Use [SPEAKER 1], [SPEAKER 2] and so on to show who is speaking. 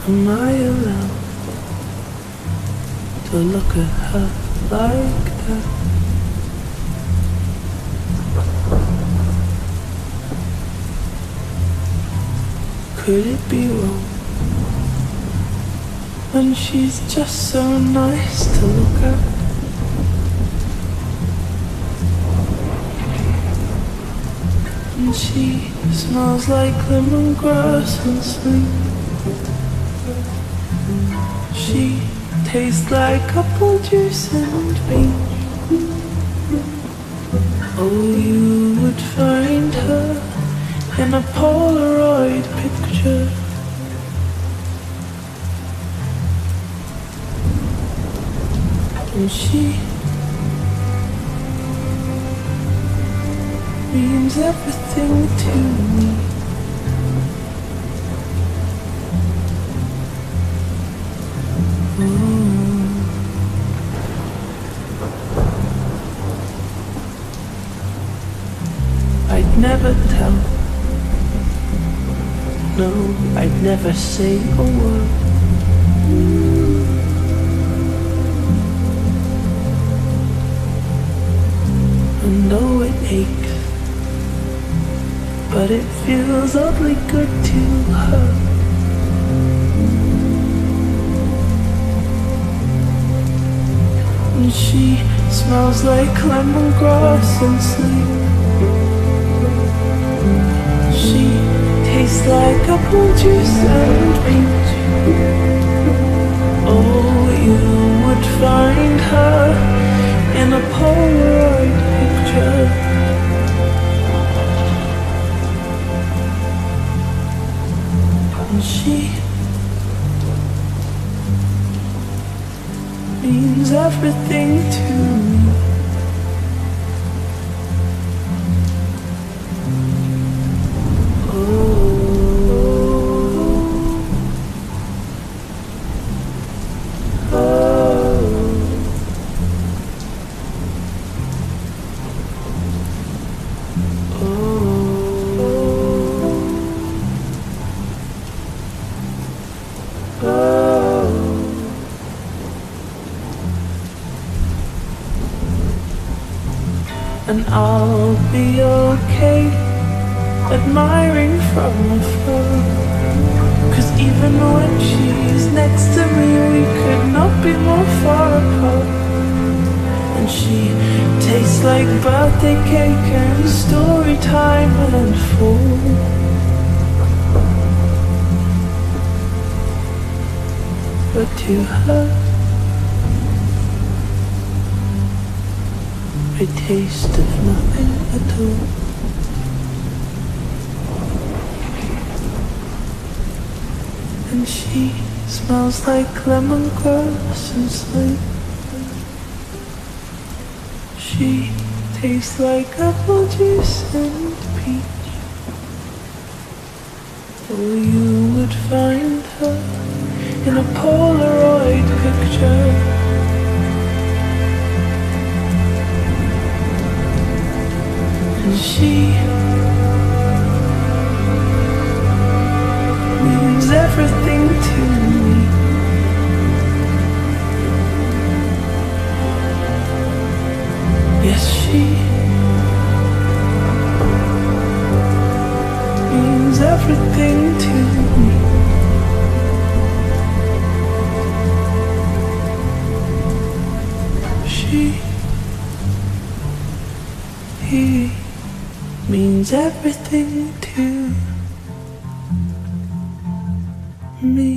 [SPEAKER 1] Am I allowed to look at her like that? Could it be wrong when she's just so nice to look at? And she smells like lemongrass and sleep. She tastes like apple juice and peach. Oh, you would find her in a Polaroid picture. And she means everything to me. I'd never tell, no, I'd never say a word. And though it aches, but it feels oddly good to her. And she smells like lemongrass and sleep. She tastes like apple juice and peach. Oh, you would find her in a Polaroid picture. And she means everything to me. And I'll be okay admiring from afar, 'cause even when she's next to me we could not be more far apart. And she tastes like birthday cake and story time and fall. But to her a taste of nothing at all. And she smells like lemongrass and sleep. She tastes like apple juice and peach. Oh, you would find her in a Polaroid picture. And she means everything to me. Yes, she means everything to me. He means everything to me.